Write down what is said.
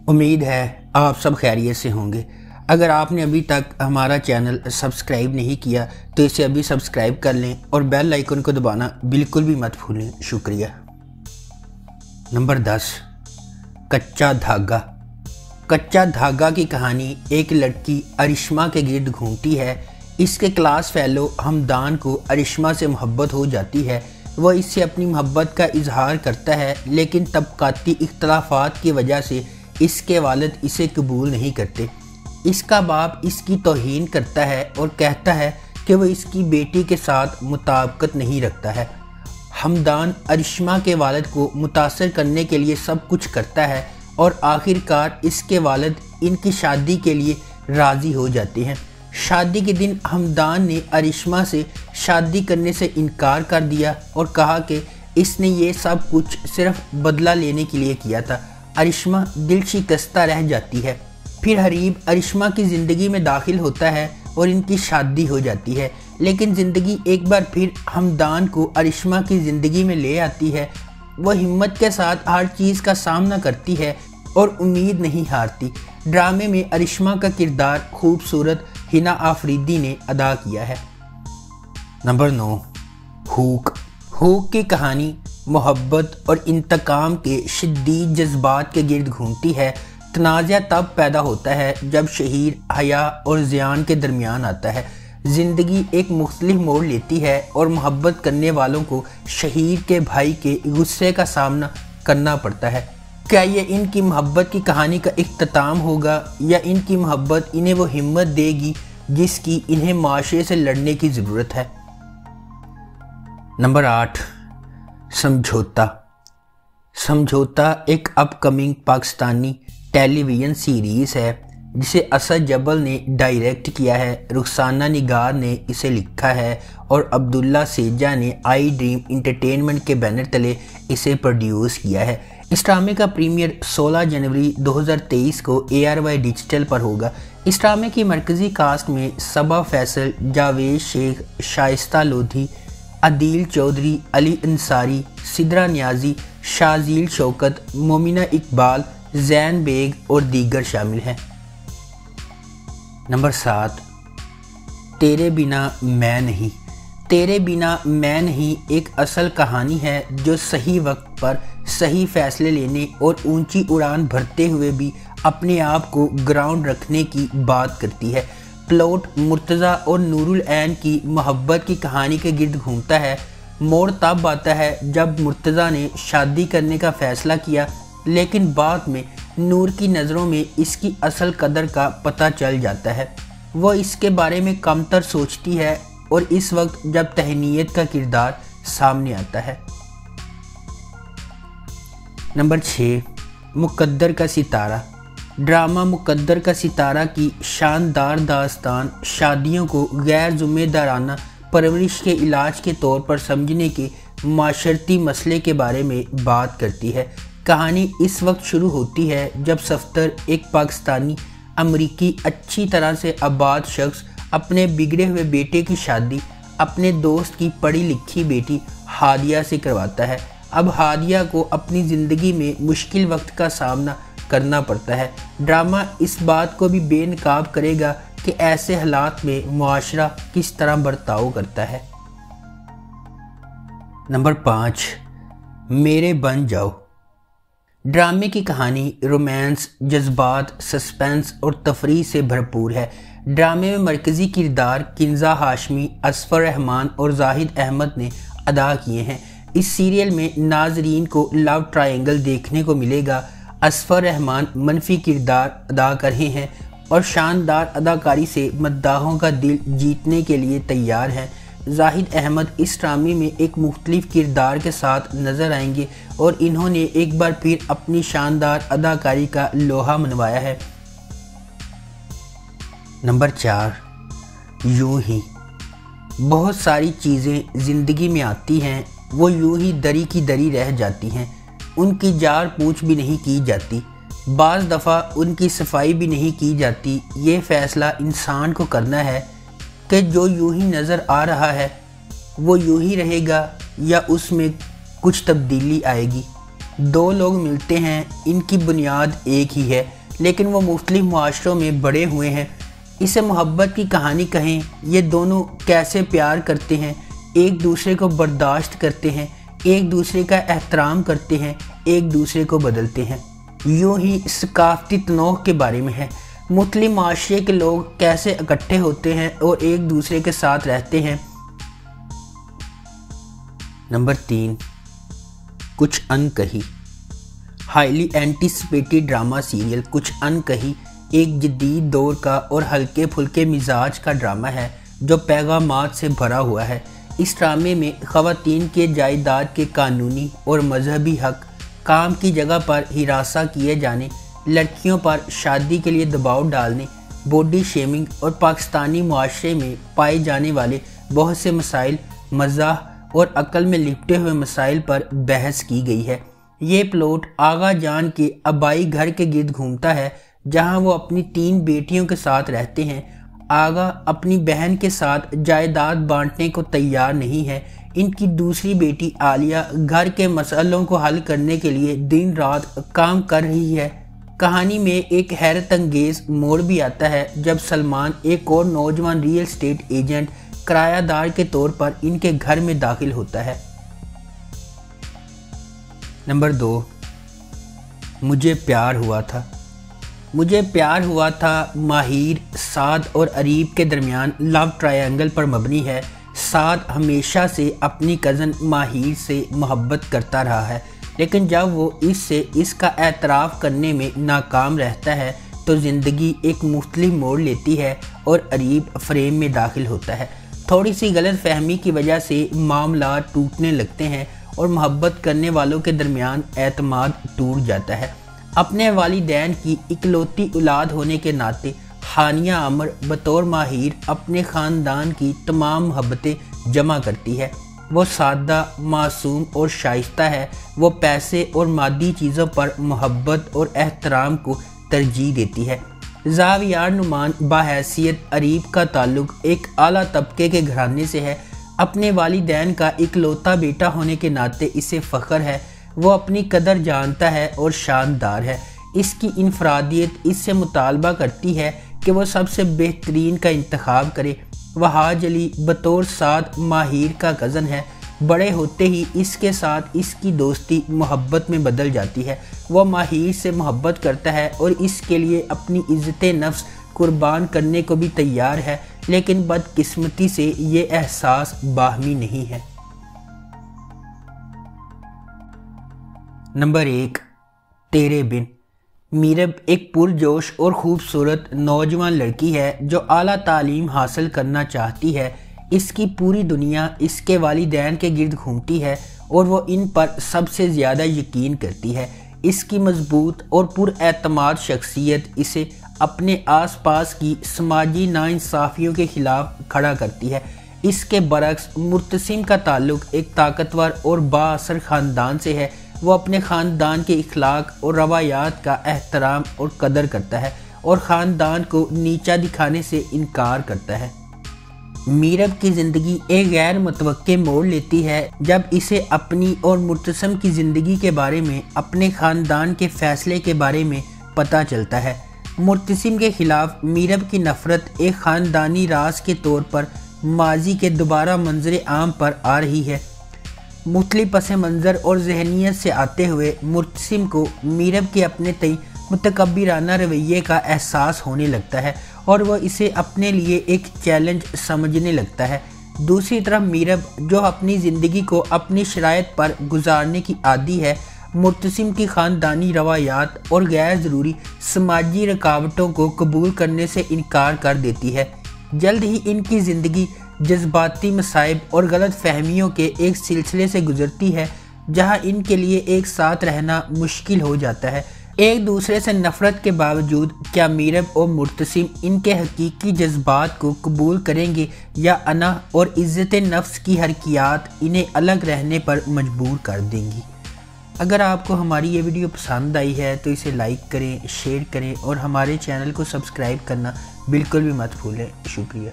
امید ہے آپ سب خیریت سے ہوں گے۔ اگر آپ نے ابھی تک ہمارا چینل سبسکرائب نہیں کیا تو اسے ابھی سبسکرائب کر لیں اور بیل آئیکن کو دبانا بالکل بھی مت بھولیں۔ شکریہ۔ نمبر 10، کچا دھاگا۔ کچا دھاگا کی کہانی ایک لڑکی ارشما کے گرد گھومتی ہے۔ اس کے کلاس فیلو ہمدان کو ارشما سے محبت ہو جاتی ہے۔ وہ اس سے اپنی محبت کا اظہار کرتا ہے، لیکن طبقاتی اختلافات کی وجہ سے اس کے والد اسے قبول نہیں کرتے۔ اس کا باپ اس کی توہین کرتا ہے اور کہتا ہے کہ وہ اس کی بیٹی کے ساتھ مطابقت نہیں رکھتا ہے۔ ہمدان ارشما کے والد کو متاثر کرنے کے لیے سب کچھ کرتا ہے اور آخر کار اس کے والد ان کی شادی کے لیے راضی ہو جاتے ہیں۔ شادی کے دن ہمدان نے ارشما سے شادی کرنے سے انکار کر دیا اور کہا کہ اس نے یہ سب کچھ صرف بدلہ لینے کے لیے کیا تھا۔ ارشما دل شکستہ رہ جاتی ہے۔ پھر حریب ارشما کی زندگی میں داخل ہوتا ہے اور ان کی شادی ہو جاتی ہے، لیکن زندگی ایک بار پھر ہمدان کو ارشما کی زندگی میں لے آتی ہے۔ وہ ہمت کے ساتھ ہر چیز کا سامنا کرتی ہے اور امید نہیں ہارتی۔ ڈرامے میں ارشما کا کردار خوبصورت ہنا آفریدی نے ادا کیا ہے۔ نمبر 9، ہوک۔ ہوک کی کہانی محبت اور انتقام کے شدید جذبات کے گرد گھومتی ہے۔ تنازع تب پیدا ہوتا ہے جب شہیر حیا اور زیان کے درمیان آتا ہے۔ زندگی ایک مختلف موڑ لیتی ہے اور محبت کرنے والوں کو شہیر کے بھائی کے غصے کا سامنا کرنا پڑتا ہے۔ کیا یہ ان کی محبت کی کہانی کا اختتام ہوگا یا ان کی محبت انہیں وہ ہمت دے گی جس کی انہیں معاشرے سے لڑنے کی ضرورت ہے؟ نمبر 8، سمجھوتا۔ سمجھوتا ایک اپ کمنگ پاکستانی ٹیلی ویژن سیریز ہے جسے اسد جبل نے ڈائریکٹ کیا ہے، رخسانہ نگار نے اسے لکھا ہے اور عبداللہ سیجا نے آئی ڈریم انٹرٹینمنٹ کے بینر تلے اسے پروڈیوس کیا ہے۔ اس ڈرامے کا پریمیئر 16 جنوری 2023 کو ARY ڈیجیٹل پر ہوگا۔ اس ڈرامے کی مرکزی کاسٹ میں صبا فیصل، جاوید شیخ، شائستہ لودھی، عدیل چودھری، علی انصاری، سدرا نیازی، شازیل شوکت، مومنہ اقبال، زین بیگ اور دیگر شامل ہیں۔ نمبر 7، تیرے بنا میں نہیں۔ تیرے بنا میں نہیں ایک اصل کہانی ہے جو صحیح وقت پر صحیح فیصلے لینے اور اونچی اڑان بھرتے ہوئے بھی اپنے آپ کو گراؤنڈ رکھنے کی بات کرتی ہے۔ پلاٹ مرتضیٰ اور نور العین کی محبت کی کہانی کے گرد گھومتا ہے۔ موڑ تب آتا ہے جب مرتضیٰ نے شادی کرنے کا فیصلہ کیا، لیکن بعد میں نور کی نظروں میں اس کی اصل قدر کا پتہ چل جاتا ہے۔ وہ اس کے بارے میں کم تر سوچتی ہے اور اس وقت جب تہنیت کا کردار سامنے آتا ہے۔ نمبر 6، مقدر کا ستارہ۔ ڈرامہ مقدر کا ستارہ کی شاندار داستان شادیوں کو غیر ذمہ دارانہ پرورش کے علاج کے طور پر سمجھنے کے معاشرتی مسئلے کے بارے میں بات کرتی ہے۔ کہانی اس وقت شروع ہوتی ہے جب صفدر، ایک پاکستانی امریکی اچھی طرح سے آباد شخص، اپنے بگڑے ہوئے بیٹے کی شادی اپنے دوست کی پڑھی لکھی بیٹی ہادیہ سے کرواتا ہے۔ اب ہادیہ کو اپنی زندگی میں مشکل وقت کا سامنا کرنا پڑتا ہے۔ ڈرامہ اس بات کو بھی بے نقاب کرے گا کہ ایسے حالات میں معاشرہ کس طرح برتاؤ کرتا ہے۔ نمبر 5، میرے بن جاؤ۔ ڈرامے کی کہانی رومانس، جذبات، سسپنس اور تفریح سے بھرپور ہے۔ ڈرامے میں مرکزی کردار کنزہ ہاشمی، اظفر رحمان اور زاہد احمد نے ادا کیے ہیں۔ اس سیریل میں ناظرین کو لو ٹرائنگل دیکھنے کو ملے گا۔ اظفر رحمان منفی کردار ادا کر رہے ہیں اور شاندار اداکاری سے مداحوں کا دل جیتنے کے لیے تیار ہیں۔ زاہد احمد اس ڈرامے میں ایک مختلف کردار کے ساتھ نظر آئیں گے اور انہوں نے ایک بار پھر اپنی شاندار اداکاری کا لوہا منوایا ہے۔ نمبر 4، یوں ہی۔ بہت ساری چیزیں زندگی میں آتی ہیں، وہ یوں ہی دری کی دری رہ جاتی ہیں، ان کی جار پوچھ بھی نہیں کی جاتی، بعض دفعہ ان کی صفائی بھی نہیں کی جاتی۔ یہ فیصلہ انسان کو کرنا ہے کہ جو یوں ہی نظر آ رہا ہے وہ یوں ہی رہے گا یا اس میں کچھ تبدیلی آئے گی۔ دو لوگ ملتے ہیں، ان کی بنیاد ایک ہی ہے لیکن وہ مختلف معاشروں میں بڑے ہوئے ہیں۔ اسے محبت کی کہانی کہیں۔ یہ دونوں کیسے پیار کرتے ہیں، ایک دوسرے کو برداشت کرتے ہیں، ایک دوسرے کا احترام کرتے ہیں، ایک دوسرے کو بدلتے ہیں۔ یوں ہی ثقافتی تنوع کے بارے میں ہے، مختلف معاشرے کے لوگ کیسے اکٹھے ہوتے ہیں اور ایک دوسرے کے ساتھ رہتے ہیں۔ نمبر 3، کچھ ان کہی۔ ہائیلی اینٹیسپیٹڈ ڈرامہ سیریل کچھ ان کہی ایک جدید دور کا اور ہلکے پھلکے مزاج کا ڈرامہ ہے جو پیغامات سے بھرا ہوا ہے۔ اس ڈرامے میں خواتین کے جائیداد کے قانونی اور مذہبی حق، کام کی جگہ پر ہراساں کیے جانے، لڑکیوں پر شادی کے لیے دباؤ ڈالنے، باڈی شیمنگ اور پاکستانی معاشرے میں پائے جانے والے بہت سے مسائل، مزاح اور عقل میں لپٹے ہوئے مسائل پر بحث کی گئی ہے۔ یہ پلاٹ آغا جان کے آبائی گھر کے گرد گھومتا ہے جہاں وہ اپنی 3 بیٹیوں کے ساتھ رہتے ہیں۔ آغا اپنی بہن کے ساتھ جائیداد بانٹنے کو تیار نہیں ہے۔ ان کی دوسری بیٹی عالیہ گھر کے مسئلوں کو حل کرنے کے لیے دن رات کام کر رہی ہے۔ کہانی میں ایک حیرت انگیز موڑ بھی آتا ہے جب سلمان، ایک اور نوجوان ریئل اسٹیٹ ایجنٹ، کرایہ دار کے طور پر ان کے گھر میں داخل ہوتا ہے۔ نمبر 2، مجھے پیار ہوا تھا۔ مجھے پیار ہوا تھا ماہر، سعد اور اریب کے درمیان لو ٹرائنگل پر مبنی ہے۔ سعد ہمیشہ سے اپنی کزن ماہر سے محبت کرتا رہا ہے، لیکن جب وہ اس کا اعتراف کرنے میں ناکام رہتا ہے تو زندگی ایک مختلف موڑ لیتی ہے اور اریب فریم میں داخل ہوتا ہے۔ تھوڑی سی غلط فہمی کی وجہ سے معاملات ٹوٹنے لگتے ہیں اور محبت کرنے والوں کے درمیان اعتماد ٹوٹ جاتا ہے۔ اپنے والدین کی اکلوتی اولاد ہونے کے ناطے ہانیہ عامر بطور ماہر اپنے خاندان کی تمام محبتیں جمع کرتی ہے۔ وہ سادہ، معصوم اور شائستہ ہے۔ وہ پیسے اور مادی چیزوں پر محبت اور احترام کو ترجیح دیتی ہے۔ زاویار نعمان بحیثیت اریب کا تعلق ایک اعلیٰ طبقے کے گھرانے سے ہے۔ اپنے والدین کا اکلوتا بیٹا ہونے کے ناطے اسے فخر ہے۔ وہ اپنی قدر جانتا ہے اور شاندار ہے۔ اس کی انفرادیت اس سے مطالبہ کرتی ہے کہ وہ سب سے بہترین کا انتخاب کرے۔ وحاج علی بطور سعد ماہر کا کزن ہے۔ بڑے ہوتے ہی اس کے ساتھ اس کی دوستی محبت میں بدل جاتی ہے۔ وہ ماہر سے محبت کرتا ہے اور اس کے لیے اپنی عزت نفس قربان کرنے کو بھی تیار ہے، لیکن بدقسمتی سے یہ احساس باہمی نہیں ہے۔ نمبر 1، تیرے بن۔ میرب ایک پرجوش اور خوبصورت نوجوان لڑکی ہے جو اعلیٰ تعلیم حاصل کرنا چاہتی ہے۔ اس کی پوری دنیا اس کے والدین کے گرد گھومتی ہے اور وہ ان پر سب سے زیادہ یقین کرتی ہے۔ اس کی مضبوط اور پر اعتماد شخصیت اسے اپنے آس پاس کی سماجی ناانصافیوں کے خلاف کھڑا کرتی ہے۔ اس کے برعکس مرتسم کا تعلق ایک طاقتور اور با اثر خاندان سے ہے۔ وہ اپنے خاندان کے اخلاق اور روایات کا احترام اور قدر کرتا ہے اور خاندان کو نیچا دکھانے سے انکار کرتا ہے۔ میرب کی زندگی ایک غیر متوقع موڑ لیتی ہے جب اسے اپنی اور مرتسم کی زندگی کے بارے میں، اپنے خاندان کے فیصلے کے بارے میں پتہ چلتا ہے۔ مرتسم کے خلاف میرب کی نفرت ایک خاندانی راز کے طور پر ماضی کے دوبارہ منظر عام پر آ رہی ہے۔ مختلف پس منظر اور ذہنیت سے آتے ہوئے مرتسم کو میرب کے اپنے تئیں متکبرانہ رویے کا احساس ہونے لگتا ہے اور وہ اسے اپنے لیے ایک چیلنج سمجھنے لگتا ہے۔ دوسری طرف میرب، جو اپنی زندگی کو اپنی شرائط پر گزارنے کی عادی ہے، مرتسم کی خاندانی روایات اور غیر ضروری سماجی رکاوٹوں کو قبول کرنے سے انکار کر دیتی ہے۔ جلد ہی ان کی زندگی جذباتی مصائب اور غلط فہمیوں کے ایک سلسلے سے گزرتی ہے جہاں ان کے لیے ایک ساتھ رہنا مشکل ہو جاتا ہے۔ ایک دوسرے سے نفرت کے باوجود کیا میرب اور مرتسم ان کے حقیقی جذبات کو قبول کریں گے یا انا اور عزت نفس کی حرکیات انہیں الگ رہنے پر مجبور کر دیں گی؟ اگر آپ کو ہماری یہ ویڈیو پسند آئی ہے تو اسے لائک کریں، شیئر کریں اور ہمارے چینل کو سبسکرائب کرنا بالکل بھی مت بھولیں۔ شکریہ۔